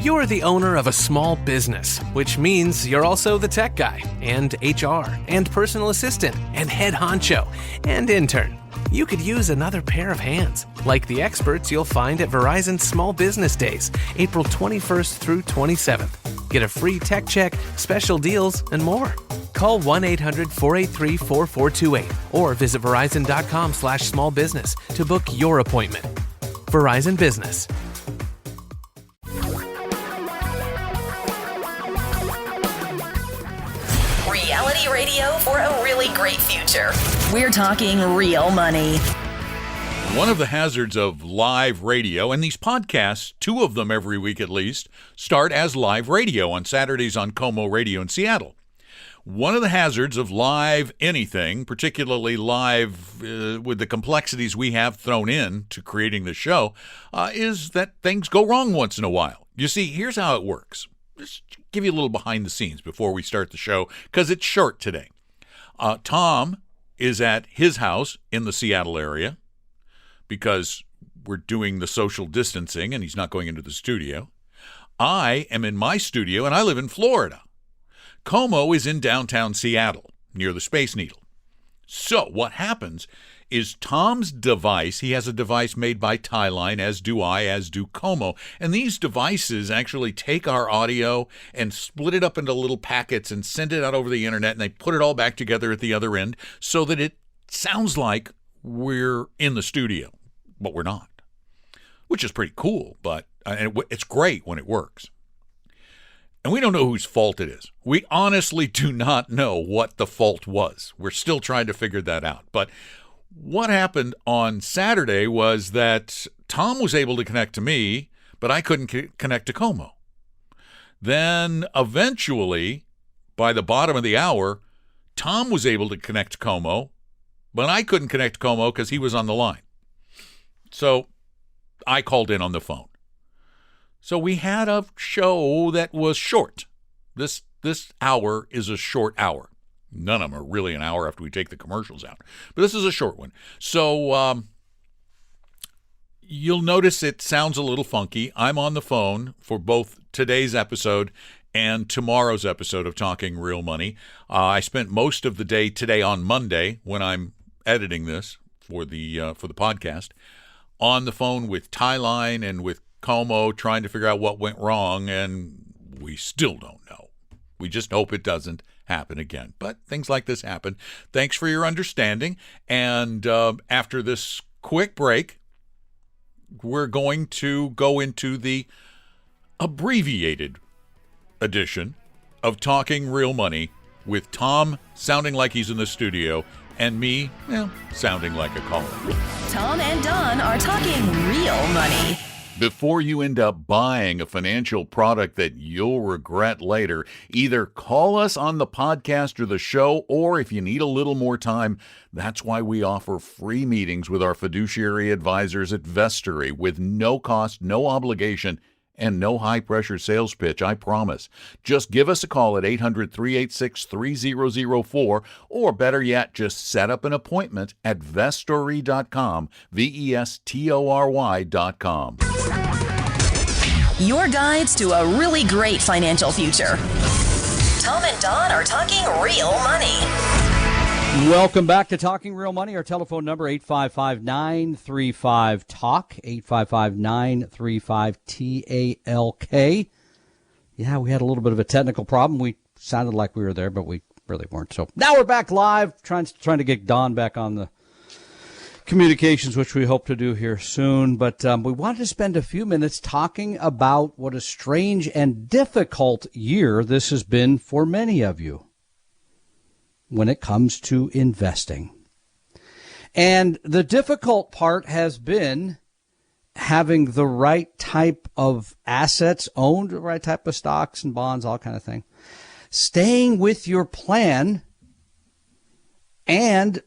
You're the owner of a small business, which means you're also the tech guy, and HR, and personal assistant, and head honcho, and intern. You could use another pair of hands, like the experts you'll find at Verizon Small Business Days, April 21st through 27th. Get a free tech check, special deals, and more. Call 1-800-483-4428 or visit verizon.com/smallbusiness to book your appointment. Verizon Business. Reality radio for a really great future. We're talking real money. One of the hazards of live radio, and these podcasts, 2 of them every week at least, start as live radio on Saturdays on Como Radio in Seattle. One of the hazards of live anything, particularly live with the complexities we have thrown in to creating the show, is that things go wrong once in a while. You see, here's how it works. Just give you a little behind the scenes before we start the show, because it's short today. Tom is at his house in the Seattle area because we're doing the social distancing and he's not going into the studio. I am in my studio and I live in Florida. Como is in downtown Seattle near the Space Needle. So what happens is Tom's device, he has a device made by Tyline, as do I, as do Como, and these devices actually take our audio and split it up into little packets and send it out over the internet, and they put it all back together at the other end so that it sounds like we're in the studio, but we're not, which is pretty cool, but it's great when it works. And we don't know whose fault it is. We honestly do not know what the fault was. We're still trying to figure that out. But what happened on Saturday was that Tom was able to connect to me, but I couldn't connect to Como. Then eventually, by the bottom of the hour, Tom was able to connect to Como, but I couldn't connect to Como because he was on the line. So I called in on the phone. So we had a show that was short. This hour is a short hour. None of them are really an hour after we take the commercials out. But this is a short one. So you'll notice it sounds a little funky. I'm on the phone for both today's episode and tomorrow's episode of Talking Real Money. I spent most of the day today on Monday when I'm editing this for the podcast on the phone with Tyline and with Como trying to figure out what went wrong, and we still don't know. We just hope it doesn't happen again. But things like this happen. Thanks for your understanding. And after this quick break, we're going to go into the abbreviated edition of Talking Real Money with Tom sounding like he's in the studio and me, sounding like a caller. Tom and Don are talking real money. Before you end up buying a financial product that you'll regret later, either call us on the podcast or the show, or if you need a little more time, that's why we offer free meetings with our fiduciary advisors at Vestory with no cost, no obligation, and no high-pressure sales pitch, I promise. Just give us a call at 800-386-3004, or better yet, just set up an appointment at vestory.com, vestory.com. Your guides to a really great financial future. Tom and Don are talking real money. Welcome back to Talking Real Money. Our telephone number, 855-935-TALK, 855-935-TALK. Yeah, we had a little bit of a technical problem. We sounded like we were there, but we really weren't. So now we're back live, trying to get Don back on the communications, which we hope to do here soon. But we wanted to spend a few minutes talking about what a strange and difficult year this has been for many of you when it comes to investing. And the difficult part has been having the right type of assets owned, the right type of stocks and bonds, all kind of thing. Staying with your plan, and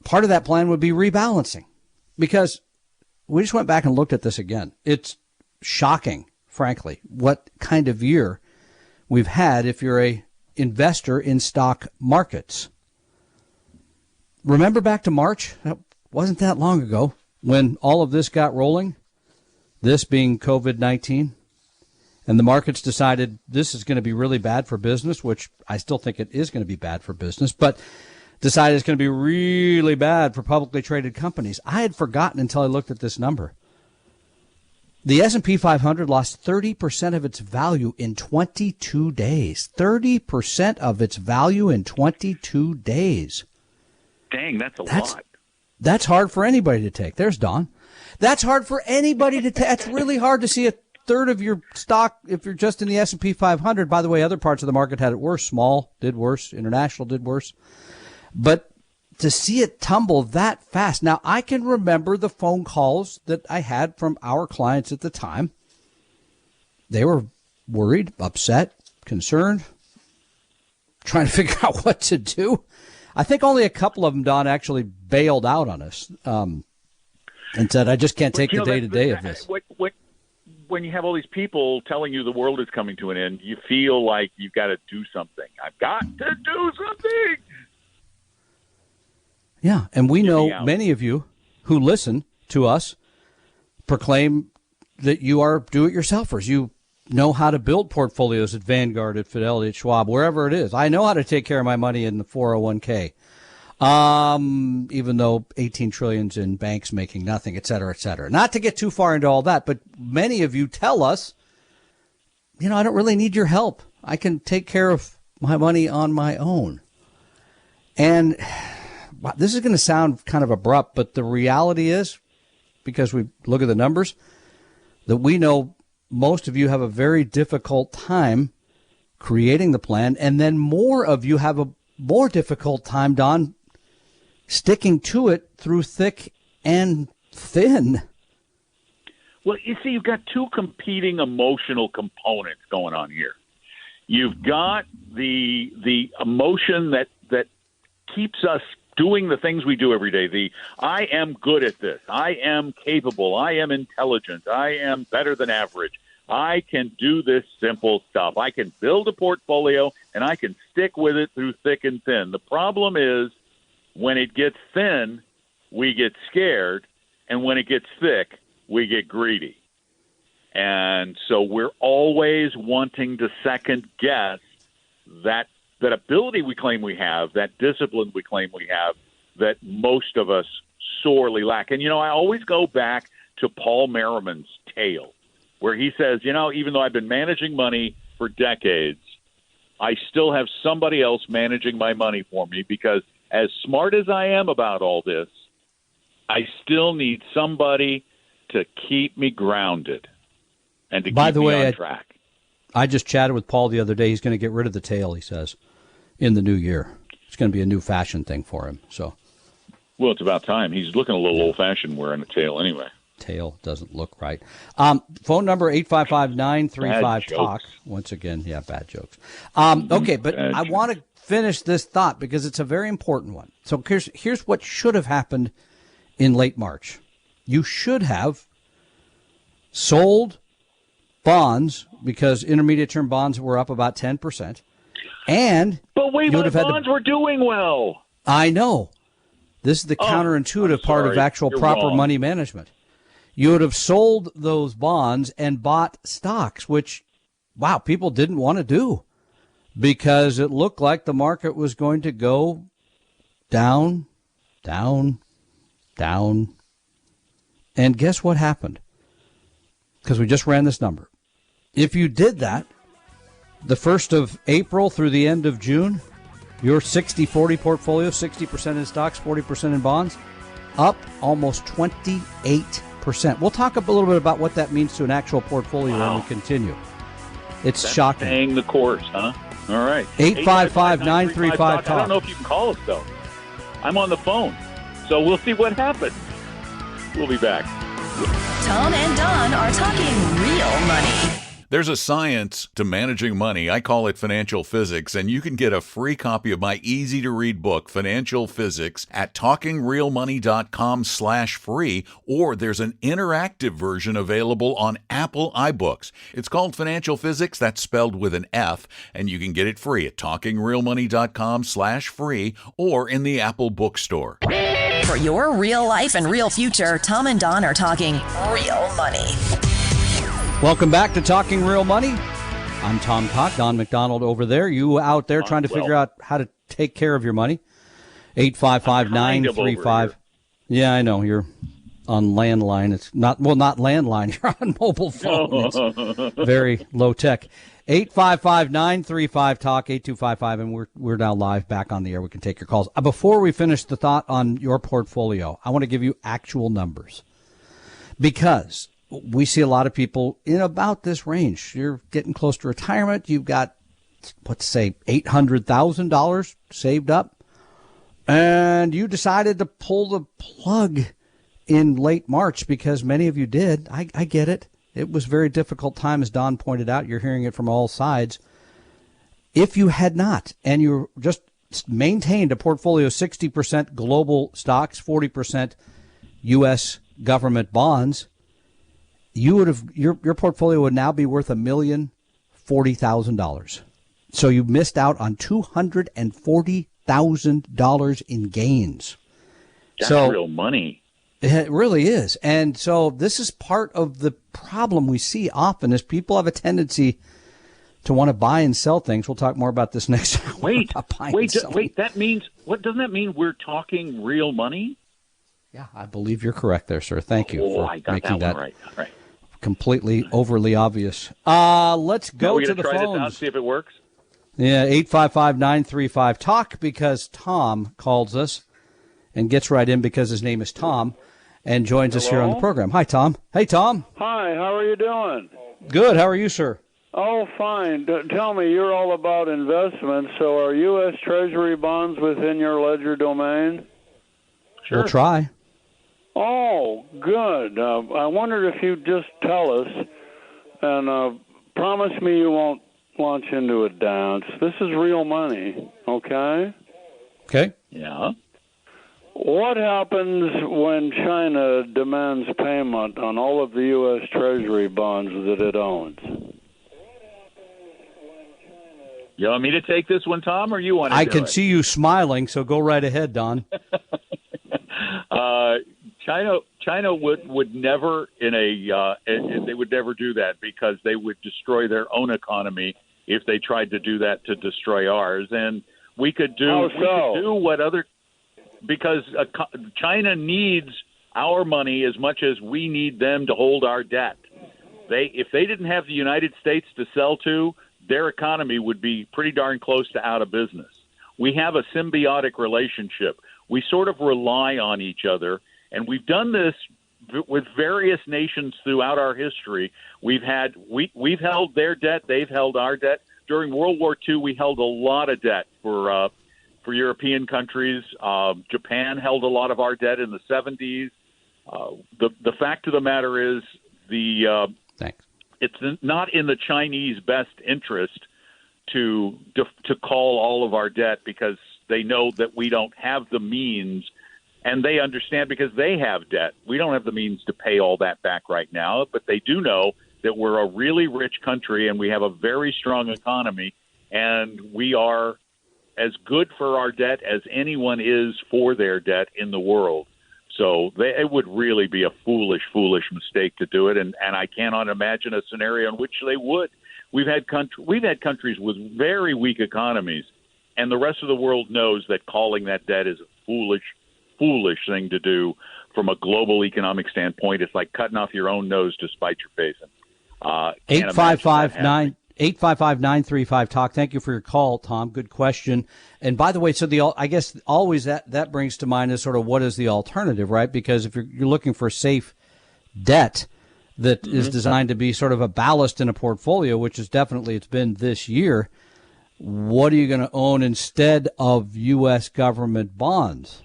part of that plan would be rebalancing, because we just went back and looked at this again. It's shocking, frankly, what kind of year we've had if you're a investor in stock markets. Remember back to March? That wasn't that long ago when all of this got rolling, this being COVID-19. and the markets decided this is going to be really bad for business, which I still think it is going to be bad for business, but decided it's going to be really bad for publicly traded companies. I had forgotten until I looked at this number. The S&P 500 lost 30% of its value in 22 days. 30% of its value in 22 days. Dang, that's a lot. That's hard for anybody to take. There's Don. That's hard for anybody to take. It's really hard to see a third of your stock if you're just in the S&P 500. By the way, other parts of the market had it worse. Small did worse. International did worse. But to see it tumble that fast. Now, I can remember the phone calls that I had from our clients at the time. They were worried, upset, concerned, trying to figure out what to do. I think only a couple of them, Don, actually bailed out on us and said, I just can't take the day-to-day of this. When you have all these people telling you the world is coming to an end, you feel like you've got to do something. I've got to do something. Yeah, and we know many of you who listen to us proclaim that you are do-it-yourselfers. You know how to build portfolios at Vanguard, at Fidelity, at Schwab, wherever it is. I know how to take care of my money in the 401k, even though 18 trillion in banks making nothing, et cetera, et cetera. Not to get too far into all that, but many of you tell us, I don't really need your help. I can take care of my money on my own. And this is going to sound kind of abrupt, but the reality is, because we look at the numbers, that we know most of you have a very difficult time creating the plan, and then more of you have a more difficult time, Don, sticking to it through thick and thin. Well, you see, you've got two competing emotional components going on here. You've got the emotion that keeps us doing the things we do every day. I am good at this. I am capable. I am intelligent. I am better than average. I can do this simple stuff. I can build a portfolio, and I can stick with it through thick and thin. The problem is when it gets thin, we get scared, and when it gets thick, we get greedy. And so we're always wanting to second guess that ability we claim we have, that discipline we claim we have, that most of us sorely lack. And, I always go back to Paul Merriman's tale, where he says, even though I've been managing money for decades, I still have somebody else managing my money for me, because as smart as I am about all this, I still need somebody to keep me grounded and to keep me on track. I just chatted with Paul the other day. He's going to get rid of the tail, he says, in the new year. It's going to be a new fashion thing for him. So, well, it's about time. He's looking a little old-fashioned wearing a tail anyway. Tail doesn't look right. Phone number 855-935-TALK. Once again, bad jokes. Okay, but I want to finish this thought because it's a very important one. So here's what should have happened in late March. You should have sold bonds because intermediate-term bonds were up about 10%. But wait, my bonds were doing well. I know. This is the counterintuitive part of actual proper money management. You would have sold those bonds and bought stocks, which, people didn't want to do because it looked like the market was going to go down, down, down. And guess what happened? Because we just ran this number. If you did that, the 1st of April through the end of June, your 60-40 portfolio, 60% in stocks, 40% in bonds, up almost 28%. We'll talk a little bit about what that means to an actual portfolio when we continue. That's shocking. Staying the course, huh? All right. 855-935-TALK. I don't know if you can call us, though. I'm on the phone, so we'll see what happens. We'll be back. Tom and Don are talking real money. There's a science to managing money. I call it financial physics, and you can get a free copy of my easy-to-read book, Financial Physics, at talkingrealmoney.com/free, or there's an interactive version available on Apple iBooks. It's called Financial Physics, that's spelled with an F, and you can get it free at talkingrealmoney.com/free or in the Apple bookstore. For your real life and real future, Tom and Don are talking real money. Welcome back to Talking Real Money. I'm Tom Cock, Don McDonald over there. You out there trying to figure out how to take care of your money. 855-935. Yeah, I know. You're on landline. It's not landline. You're on mobile phone. It's very low tech. 855-935-TALK, 8255, and we're now live back on the air. We can take your calls. Before we finish the thought on your portfolio, I want to give you actual numbers because we see a lot of people in about this range. You're getting close to retirement. You've got, let's say, $800,000 saved up, and you decided to pull the plug in late March because many of you did. I get it. It was a very difficult time, as Don pointed out. You're hearing it from all sides. If you had not, and you just maintained a portfolio 60% global stocks, 40% U.S. government bonds, you would have your portfolio would now be worth $1,040,000. So you missed out on $240,000 in gains. That's real money. It really is. And so this is part of the problem we see often is people have a tendency to want to buy and sell things. We'll talk more about this next hour. Wait. That means doesn't that mean we're talking real money? Yeah, I believe you're correct there, sir. Thank you for making that right. All right. Completely overly obvious. Let's go to the phones. Try this out, see if it works. Yeah, 855-935-TALK because Tom calls us and gets right in because his name is Tom and joins us here on the program. Hi, Tom. Hey, Tom. Hi, how are you doing? Good. How are you, sir? Oh, fine. Tell me, you're all about investments, so are U.S. Treasury bonds within your ledger domain? Sure. We'll try. Oh, good. I wondered if you'd just tell us and promise me you won't launch into a dance. This is real money, okay? Okay. Yeah. What happens when China demands payment on all of the U.S. Treasury bonds that it owns? You want me to take this one, Tom, or you want to I can see you smiling, so go right ahead, Don. China would never they would never do that because they would destroy their own economy if they tried to do that to destroy ours. And we could do what other because China needs our money as much as we need them to hold our debt. If they didn't have the United States to sell to, their economy would be pretty darn close to out of business. We have a symbiotic relationship. We sort of rely on each other, and we've done this with various nations throughout our history. We've held their debt, they've held our debt. During World War II, we held a lot of debt for European countries. Japan held a lot of our debt in the 70s. The fact of the matter is Thanks. It's not in the Chinese best interest to call all of our debt because they know that we don't have the means, and they understand because they have debt. We don't have the means to pay all that back right now, but they do know that we're a really rich country and we have a very strong economy, and we are as good for our debt as anyone is for their debt in the world. So it would really be a foolish mistake to do it, and I cannot imagine a scenario in which they would. We've had countries with very weak economies, and the rest of the world knows that calling that debt is a foolish thing to do from a global economic standpoint. It's like cutting off your own nose to spite your face. 855-935-TALK. Thank you for your call, Tom. Good question. And by the way, so I guess always that brings to mind is sort of what is the alternative, right? Because if you're looking for safe debt that is designed to be sort of a ballast in a portfolio, which is definitely it's been this year, what are you going to own instead of U.S. government bonds?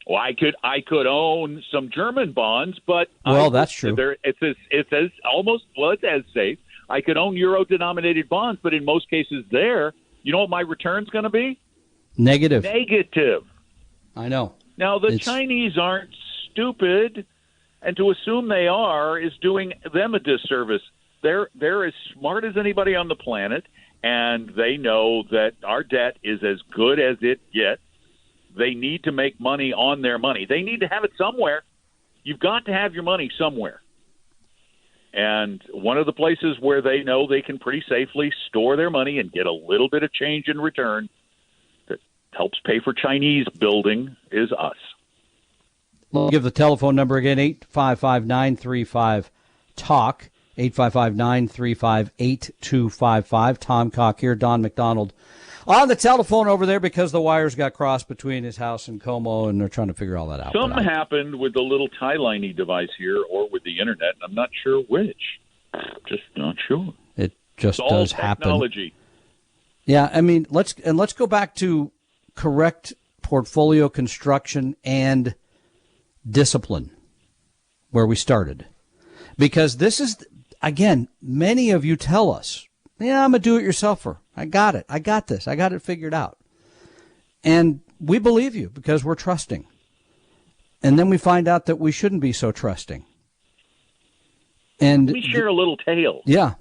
Well, I could own some German bonds, but that's true. It's as safe. I could own euro-denominated bonds, but in most cases you know what my return's going to be? Negative. I know. Now, the Chinese aren't stupid, and to assume they are is doing them a disservice. They're as smart as anybody on the planet, and they know that our debt is as good as it gets. They need to make money on their money. They need to have it somewhere. You've got to have your money somewhere. And one of the places where they know they can pretty safely store their money and get a little bit of change in return that helps pay for Chinese building is us. We'll give the telephone number again, 855-935-TALK, 855-935-8255. Tom Cock here, Don McDonald on the telephone over there because the wires got crossed between his house and Como, and they're trying to figure all that out. Something happened with the little tie-liney device here or with the internet, and I'm not sure which. Just not sure. It just it's does all happen. Technology. Yeah, I mean, let's go back to correct portfolio construction and discipline where we started. Because this is, again, many of you tell us, yeah, I'm a do-it-yourselfer. I got it. I got this. I got it figured out. And we believe you because we're trusting. And then we find out that we shouldn't be so trusting. And let me share a little tale. Yeah.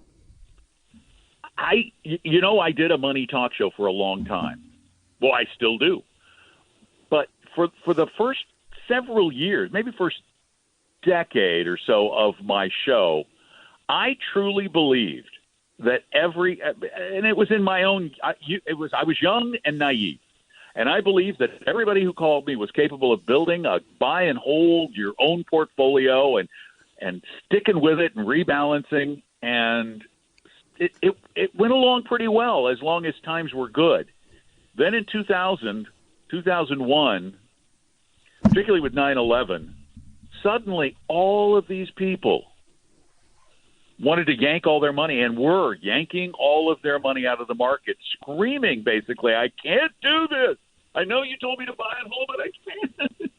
I did a money talk show for a long time. Well, I still do. But for the first several years, maybe first decade or so of my show, I truly believed that and it was in my own, I was young and naive. And I believed that everybody who called me was capable of building a buy and hold your own portfolio and sticking with it and rebalancing. And it went along pretty well as long as times were good. Then in 2001, particularly with 9/11, suddenly all of these people wanted to yank all their money and were yanking all of their money out of the market, screaming basically, I can't do this. I know you told me to buy and hold, but I can't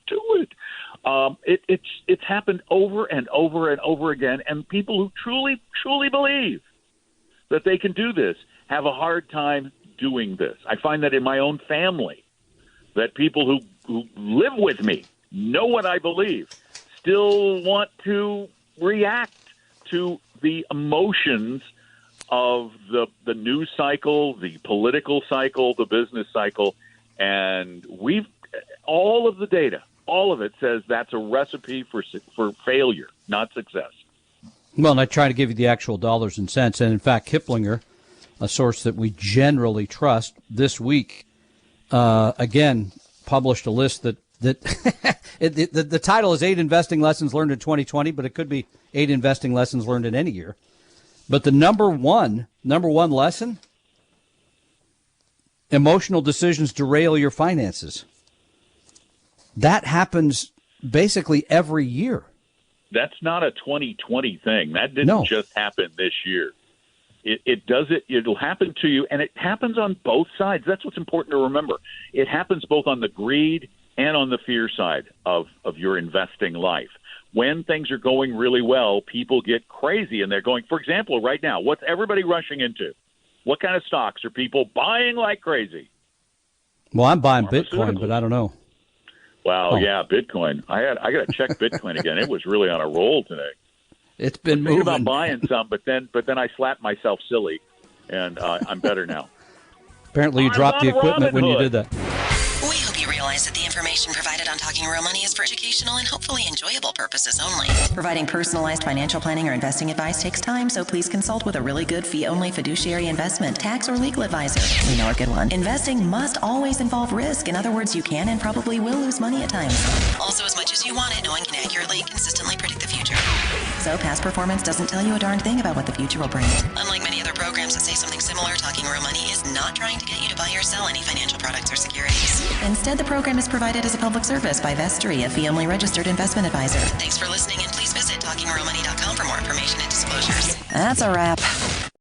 do it. It's happened over and over and over again, and people who truly, truly believe that they can do this have a hard time doing this. I find that in my own family, that people who live with me know what I believe, still want to react to the emotions of the news cycle, the political cycle, the business cycle, and all of the data, all of it says that's a recipe for failure, not success. Well, and I try to give you the actual dollars and cents, and in fact, Kiplinger, a source that we generally trust, this week, again, published a list that the title is 8 Investing Lessons Learned in 2020, but it could be 8 Investing Lessons Learned in any year. But the number one lesson, emotional decisions derail your finances. That happens basically every year. That's not a 2020 thing. That didn't just happen this year. It'll happen to you, and it happens on both sides. That's what's important to remember. It happens both on the greed and on the fear side of your investing life. When things are going really well, people get crazy, and they're going, for example, right now, what's everybody rushing into? What kind of stocks are people buying like crazy? Well, I'm buying Bitcoin, but I don't know. Well, yeah, Bitcoin. I got to check Bitcoin again. It was really on a roll today. It's been moving. About buying some, but then I slapped myself silly, and I'm better now. Apparently, you dropped the equipment when you did that. We hope you realize that the information provided on Talking Real Money is for educational and hopefully enjoyable purposes only. Providing personalized financial planning or investing advice takes time, so please consult with a really good fee-only fiduciary investment, tax, or legal advisor. We know a good one. Investing must always involve risk. In other words, you can and probably will lose money at times. Also, as much as you want it, no one can accurately, consistently predict the future. So past performance doesn't tell you a darn thing about what the future will bring. Unlike many other programs that say something similar, Talking Real Money is not trying to get you to buy or sell any financial products or securities. Instead, the program is provided as a public service by Vestry, a fee-only registered investment advisor. Thanks for listening, and please visit TalkingRealMoney.com for more information and disclosures. That's a wrap.